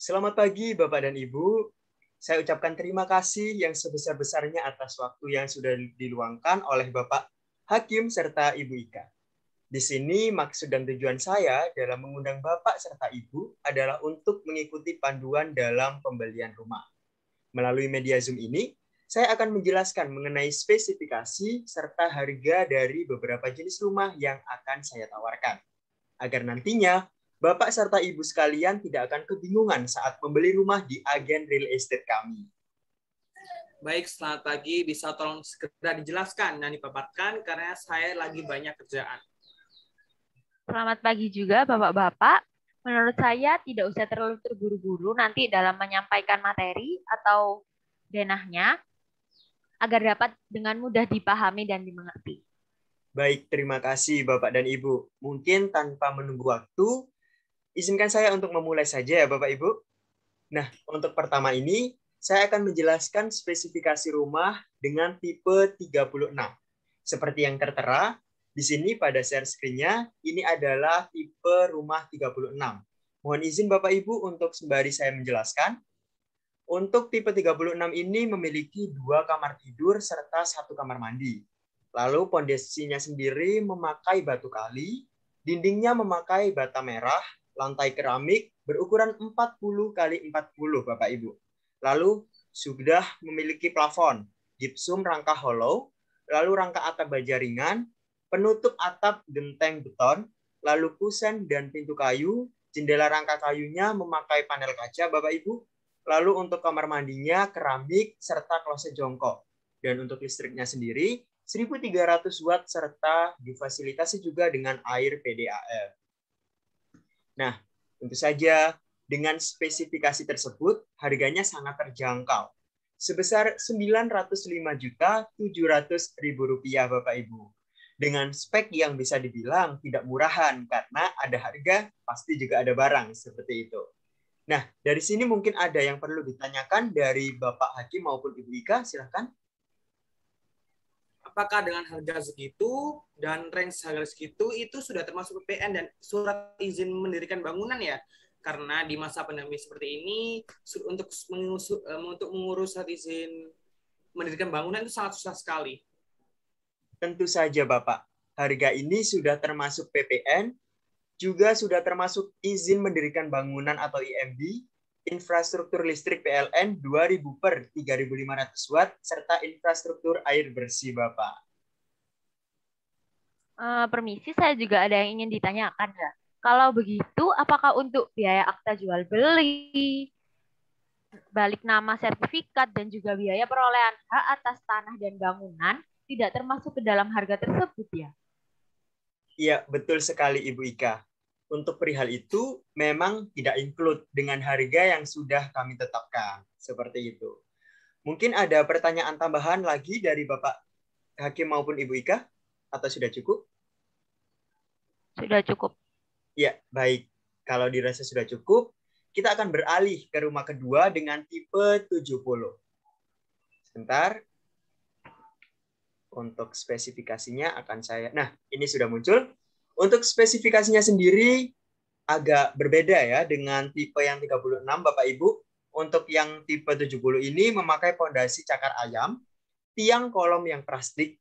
Selamat pagi Bapak dan Ibu. Saya ucapkan terima kasih yang sebesar-besarnya atas waktu yang sudah diluangkan oleh Bapak Hakim serta Ibu Ika. Di sini maksud dan tujuan saya dalam mengundang Bapak serta Ibu adalah untuk mengikuti panduan dalam pembelian rumah. Melalui media Zoom ini, saya akan menjelaskan mengenai spesifikasi serta harga dari beberapa jenis rumah yang akan saya tawarkan. Agar nantinya Bapak serta Ibu sekalian tidak akan kebingungan saat membeli rumah di agen real estate kami. Baik, selamat pagi. Bisa tolong segera dijelaskan dan dipaparkan karena saya lagi banyak kerjaan. Selamat pagi juga Bapak-Bapak. Menurut saya tidak usah terlalu terburu-buru nanti dalam menyampaikan materi atau denahnya agar dapat dengan mudah dipahami dan dimengerti. Baik, terima kasih Bapak dan Ibu. Mungkin tanpa menunggu waktu, izinkan saya untuk memulai saja ya Bapak Ibu. Nah, untuk pertama ini, saya akan menjelaskan spesifikasi rumah dengan tipe 36. Seperti yang tertera, di sini pada share screen-nya, ini adalah tipe rumah 36. Mohon izin Bapak Ibu untuk sembari saya menjelaskan. Untuk tipe 36 ini memiliki 2 kamar tidur serta 1 kamar mandi. Lalu pondasinya sendiri memakai batu kali, dindingnya memakai bata merah, lantai keramik berukuran 40 kali 40 Bapak Ibu. Lalu sudah memiliki plafon, gipsum rangka hollow, lalu rangka atap baja ringan, penutup atap genteng beton, lalu kusen dan pintu kayu, jendela rangka kayunya memakai panel kaca Bapak Ibu. Lalu untuk kamar mandinya keramik serta kloset jongkok. Dan untuk listriknya sendiri 1.300 watt serta difasilitasi juga dengan air PDAM. Nah, tentu saja dengan spesifikasi tersebut harganya sangat terjangkau. Sebesar Rp905.700.000 Bapak Ibu. Dengan spek yang bisa dibilang tidak murahan karena ada harga, pasti juga ada barang seperti itu. Nah, dari sini mungkin ada yang perlu ditanyakan dari Bapak Hakim maupun Ibu Ika, silakan. Apakah dengan harga segitu dan range harga segitu itu sudah termasuk PPN dan surat izin mendirikan bangunan ya? Karena di masa pandemi seperti ini untuk mengurus surat izin mendirikan bangunan itu sangat susah sekali. Tentu saja Bapak, harga ini sudah termasuk PPN, juga sudah termasuk izin mendirikan bangunan atau IMB, infrastruktur listrik PLN 2.000 per 3.500 watt, serta infrastruktur air bersih, Bapak. Permisi, saya juga ada yang ingin ditanyakan ya. Kalau begitu, apakah untuk biaya akta jual beli, balik nama sertifikat, dan juga biaya perolehan hak atas tanah dan bangunan tidak termasuk ke dalam harga tersebut ya? Iya, betul sekali Ibu Ika. Untuk perihal itu memang tidak include dengan harga yang sudah kami tetapkan. Seperti itu. Mungkin ada pertanyaan tambahan lagi dari Bapak Hakim maupun Ibu Ika? Atau sudah cukup? Sudah cukup. Ya, baik. Kalau dirasa sudah cukup, kita akan beralih ke rumah kedua dengan tipe 70. Sebentar. Untuk spesifikasinya akan saya... Nah, ini sudah muncul. Untuk spesifikasinya sendiri agak berbeda ya dengan tipe yang 36, Bapak Ibu. Untuk yang tipe 70 ini memakai pondasi cakar ayam, tiang kolom yang praktis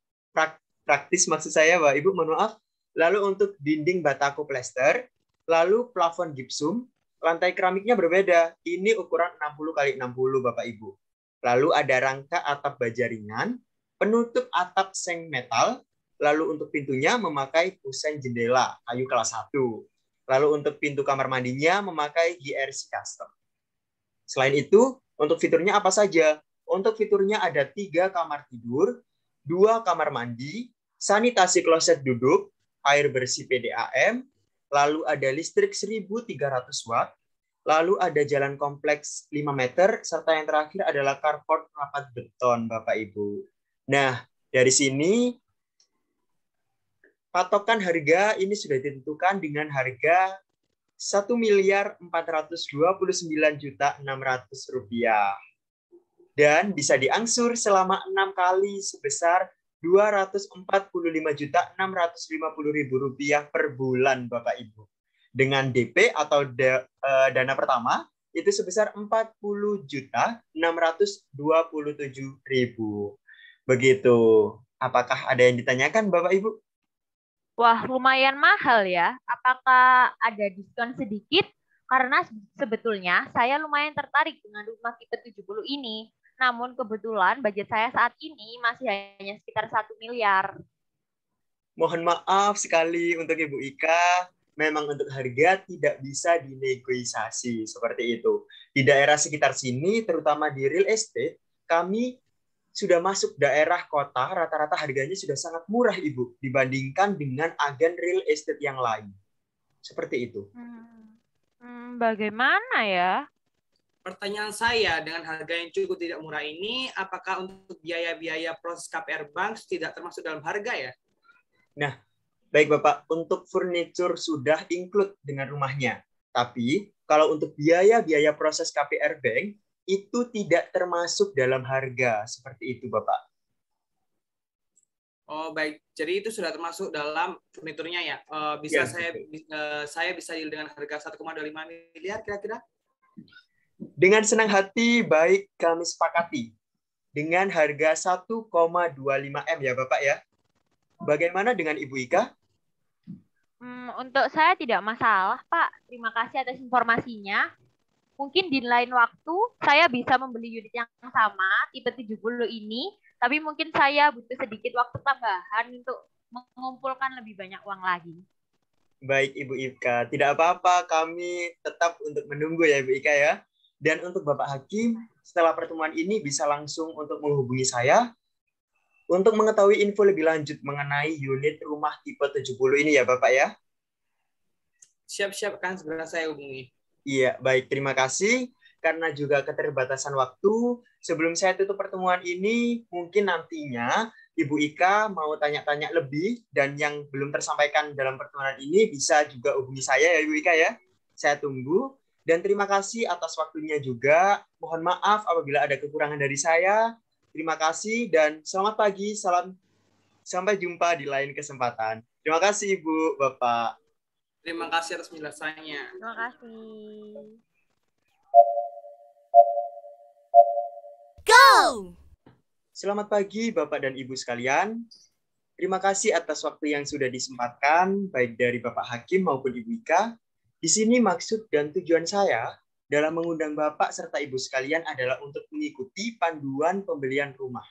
maksud saya, Bapak Ibu, mohon maaf. Lalu untuk dinding bataku plester, lalu plafon gipsum, lantai keramiknya berbeda. Ini ukuran 60 kali 60, Bapak Ibu. Lalu ada rangka atap baja ringan, penutup atap seng metal, lalu untuk pintunya memakai kusen jendela kayu kelas 1. Lalu untuk pintu kamar mandinya memakai GRC custom. Selain itu, untuk fiturnya apa saja? Untuk fiturnya ada 3 kamar tidur, 2 kamar mandi, sanitasi kloset duduk, air bersih PDAM, lalu ada listrik 1.300 watt, lalu ada jalan kompleks 5 meter, serta yang terakhir adalah carport rapat beton, Bapak Ibu. Nah, dari sini patokan harga ini sudah ditentukan dengan harga Rp1.429.600 dan bisa diangsur selama 6 kali sebesar Rp245.650.000 per bulan, Bapak Ibu. Dengan DP atau dana pertama itu sebesar 40.627.000. Begitu. Apakah ada yang ditanyakan, Bapak Ibu? Wah, lumayan mahal ya. Apakah ada diskon sedikit? Karena sebetulnya saya lumayan tertarik dengan rumah tipe 70 ini. Namun kebetulan budget saya saat ini masih hanya sekitar 1 miliar. Mohon maaf sekali untuk Ibu Ika. Memang untuk harga tidak bisa dinegosiasi seperti itu. Di daerah sekitar sini, terutama di real estate, kami sudah masuk daerah kota, rata-rata harganya sudah sangat murah, Ibu, dibandingkan dengan agen real estate yang lain. Seperti itu. Bagaimana ya? Pertanyaan saya, dengan harga yang cukup tidak murah ini, apakah untuk biaya-biaya proses KPR Bank tidak termasuk dalam harga ya? Nah, baik Bapak, untuk furniture sudah include dengan rumahnya. Tapi, kalau untuk biaya-biaya proses KPR Bank, itu tidak termasuk dalam harga. Seperti itu, Bapak. Oh, baik. Jadi itu sudah termasuk dalam furniturnya ya? Bisa Ya, saya bisa deal dengan harga 1,25 miliar kira-kira? Dengan senang hati, baik kami sepakati. Dengan harga 1,25 M ya, Bapak ya. Bagaimana dengan Ibu Ika? Untuk saya tidak masalah, Pak. Terima kasih atas informasinya. Mungkin di lain waktu saya bisa membeli unit yang sama, tipe 70 ini, tapi mungkin saya butuh sedikit waktu tambahan untuk mengumpulkan lebih banyak uang lagi. Baik, Ibu Ika. Tidak apa-apa, kami tetap untuk menunggu ya, Ibu Ika ya. Dan untuk Bapak Hakim, setelah pertemuan ini bisa langsung untuk menghubungi saya untuk mengetahui info lebih lanjut mengenai unit rumah tipe 70 ini ya, Bapak ya. Siap-siap, kan segera saya hubungi. Iya, baik. Terima kasih. Karena juga keterbatasan waktu, sebelum saya tutup pertemuan ini, mungkin nantinya Ibu Ika mau tanya-tanya lebih, dan yang belum tersampaikan dalam pertemuan ini bisa juga hubungi saya ya, Ibu Ika ya. Saya tunggu. Dan terima kasih atas waktunya juga. Mohon maaf apabila ada kekurangan dari saya. Terima kasih dan selamat pagi. Salam. Sampai jumpa di lain kesempatan. Terima kasih, Ibu, Bapak. Terima kasih atas penjelasannya. Terima kasih. Go! Selamat pagi, Bapak dan Ibu sekalian. Terima kasih atas waktu yang sudah disempatkan, baik dari Bapak Hakim maupun Ibu Ika. Di sini maksud dan tujuan saya dalam mengundang Bapak serta Ibu sekalian adalah untuk mengikuti panduan pembelian rumah.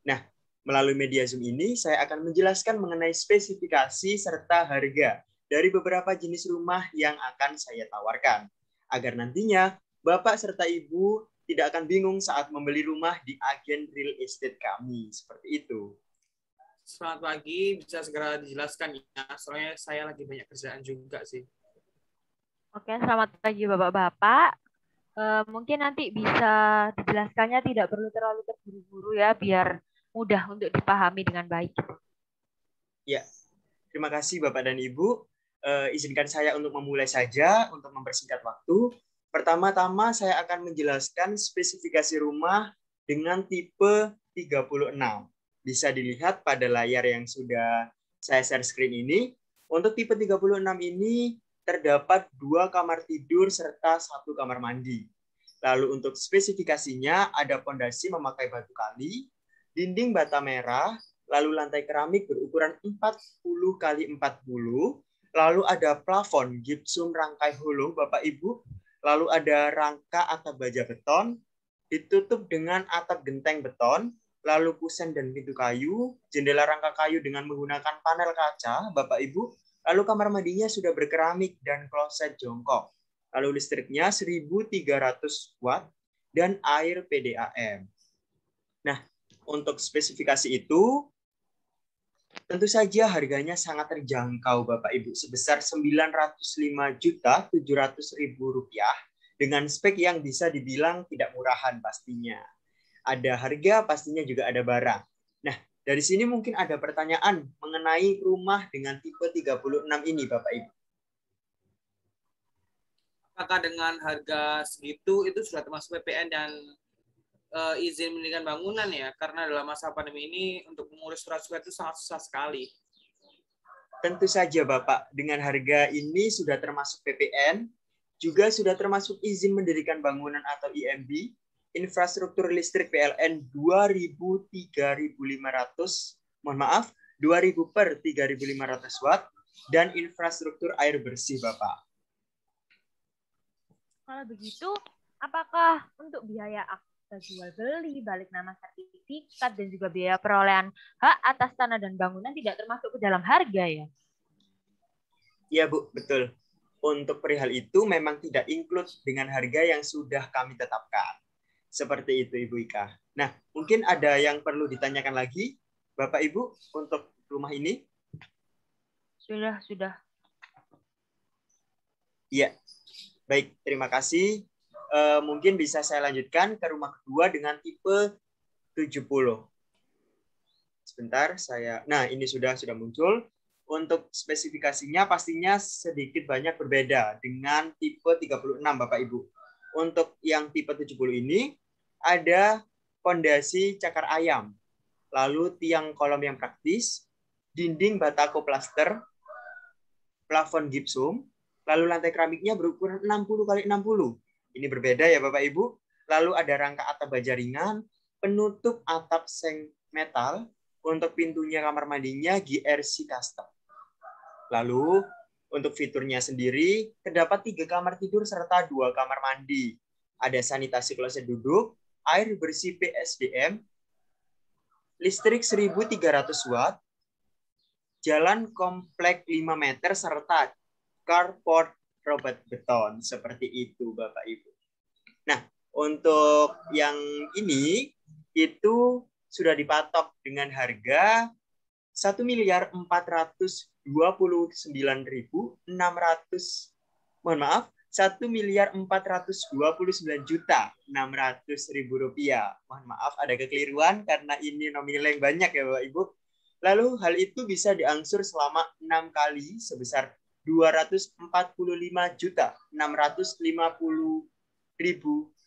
Nah, melalui media Zoom ini, saya akan menjelaskan mengenai spesifikasi serta harga dari beberapa jenis rumah yang akan saya tawarkan. Agar nantinya, Bapak serta Ibu tidak akan bingung saat membeli rumah di agen real estate kami. Seperti itu. Selamat pagi, bisa segera dijelaskan ya, soalnya saya lagi banyak kerjaan juga sih. Oke, selamat pagi Bapak-Bapak. Mungkin nanti bisa dijelaskannya tidak perlu terlalu terburu-buru ya, biar mudah untuk dipahami dengan baik. Ya, terima kasih Bapak dan Ibu. Izinkan saya untuk memulai saja untuk mempersingkat waktu. Pertama-tama saya akan menjelaskan spesifikasi rumah dengan tipe 36. Bisa dilihat pada layar yang sudah saya share screen ini. Untuk tipe 36 ini terdapat 2 kamar tidur serta 1 kamar mandi. Lalu untuk spesifikasinya ada pondasi memakai batu kali, dinding bata merah, lalu lantai keramik berukuran 40 x 40, lalu ada plafon gipsum rangkai holo Bapak Ibu, lalu ada rangka atap baja beton, ditutup dengan atap genteng beton, lalu kusen dan pintu kayu, jendela rangka kayu dengan menggunakan panel kaca Bapak Ibu, lalu kamar mandinya sudah berkeramik dan kloset jongkok. Lalu listriknya 1.300 watt dan air PDAM. Nah, untuk spesifikasi itu, tentu saja harganya sangat terjangkau Bapak Ibu, sebesar Rp905.700.000 dengan spek yang bisa dibilang tidak murahan pastinya. Ada harga, pastinya juga ada barang. Nah, dari sini mungkin ada pertanyaan mengenai rumah dengan tipe 36 ini Bapak Ibu. Apakah dengan harga segitu itu sudah termasuk PPN dan izin mendirikan bangunan ya? Karena dalam masa pandemi ini untuk mengurus surat-surat itu sangat susah sekali. Tentu saja Bapak, dengan harga ini sudah termasuk PPN juga sudah termasuk izin mendirikan bangunan atau IMB, infrastruktur listrik PLN 2000 per 3.500 watt, dan infrastruktur air bersih, Bapak. Kalau begitu, apakah untuk biaya akta jual beli, balik nama sertifikat, dan juga biaya perolehan hak atas tanah dan bangunan tidak termasuk ke dalam harga ya? Iya, Bu, betul. Untuk perihal itu memang tidak include dengan harga yang sudah kami tetapkan. Seperti itu, Ibu Ika. Nah, mungkin ada yang perlu ditanyakan lagi, Bapak Ibu, untuk rumah ini? Sudah. Iya. Baik, terima kasih. Mungkin bisa saya lanjutkan ke rumah kedua dengan tipe 70. Sebentar, Nah, ini sudah muncul. Untuk spesifikasinya pastinya sedikit banyak berbeda dengan tipe 36, Bapak Ibu. Untuk yang tipe 70 ini ada fondasi cakar ayam, lalu tiang kolom yang praktis, dinding batako plaster, plafon gipsum, lalu lantai keramiknya berukuran 60 x 60. Ini berbeda ya Bapak Ibu. Lalu ada rangka atap baja ringan, penutup atap seng metal, untuk pintunya kamar mandinya GRC custom. Lalu untuk fiturnya sendiri terdapat 3 kamar tidur serta 2 kamar mandi. Ada sanitasi kloset duduk, air bersih PSDM, listrik 1.300 watt, jalan komplek 5 meter serta carport robot beton. Seperti itu Bapak Ibu. Nah, untuk yang ini itu sudah dipatok dengan harga 1.429.600, mohon maaf, 1.429.600.000 rupiah. Mohon maaf ada kekeliruan karena ini nominal yang banyak ya Bapak Ibu. Lalu hal itu bisa diangsur selama 6 kali sebesar 245.650.000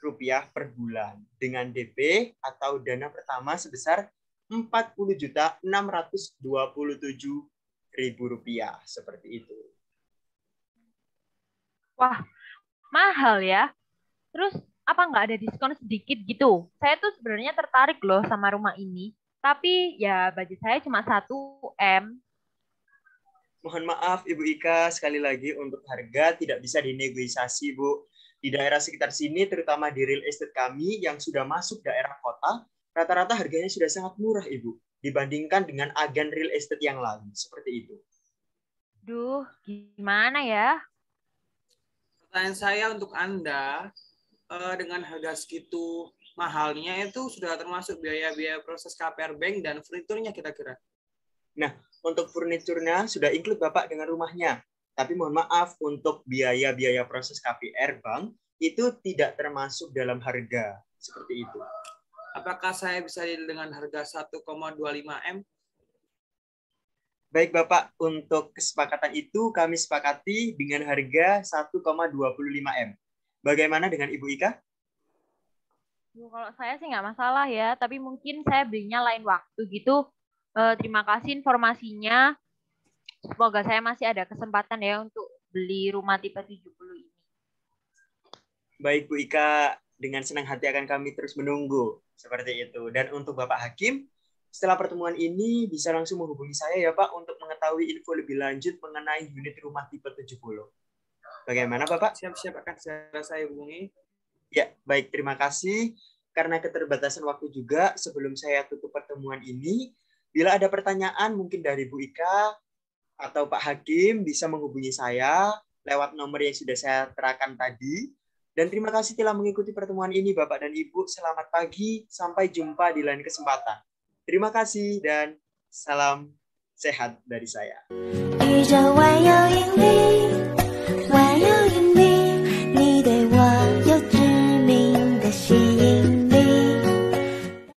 rupiah per bulan dengan DP atau dana pertama sebesar 40.627.000 rupiah. Seperti itu. Wah, mahal ya. Terus apa nggak ada diskon sedikit gitu? Saya tuh sebenarnya tertarik loh sama rumah ini. Tapi ya budget saya cuma 1 M. Mohon maaf Ibu Ika, sekali lagi untuk harga tidak bisa dinegosiasi, Bu. Di daerah sekitar sini, terutama di real estate kami yang sudah masuk daerah kota, rata-rata harganya sudah sangat murah, Ibu, dibandingkan dengan agen real estate yang lain. Seperti itu. Duh, gimana ya? Pertanyaan saya untuk Anda, dengan harga segitu mahalnya itu sudah termasuk biaya-biaya proses KPR Bank dan furniturnya kira-kira? Nah, untuk furniturnya sudah include Bapak dengan rumahnya. Tapi mohon maaf, untuk biaya-biaya proses KPR Bank itu tidak termasuk dalam harga. Seperti itu. Apakah saya bisa dengan harga 1,25 M? Baik Bapak, untuk kesepakatan itu kami sepakati dengan harga 1,25 M. Bagaimana dengan Ibu Ika? Kalau saya sih nggak masalah ya, tapi mungkin saya belinya lain waktu gitu. Terima kasih informasinya. Semoga saya masih ada kesempatan ya untuk beli rumah tipe 70 ini. Baik Bu Ika, dengan senang hati akan kami terus menunggu. Seperti itu. Dan untuk Bapak Hakim, setelah pertemuan ini bisa langsung menghubungi saya ya Pak untuk mengetahui info lebih lanjut mengenai unit rumah tipe 70. Bagaimana Bapak? Siap-siap akan saya hubungi. Ya, baik. Terima kasih. Karena keterbatasan waktu juga, sebelum saya tutup pertemuan ini, bila ada pertanyaan mungkin dari Bu Ika atau Pak Hakim bisa menghubungi saya lewat nomor yang sudah saya terakan tadi. Dan terima kasih telah mengikuti pertemuan ini Bapak dan Ibu. Selamat pagi, sampai jumpa di lain kesempatan. Terima kasih dan salam sehat dari saya.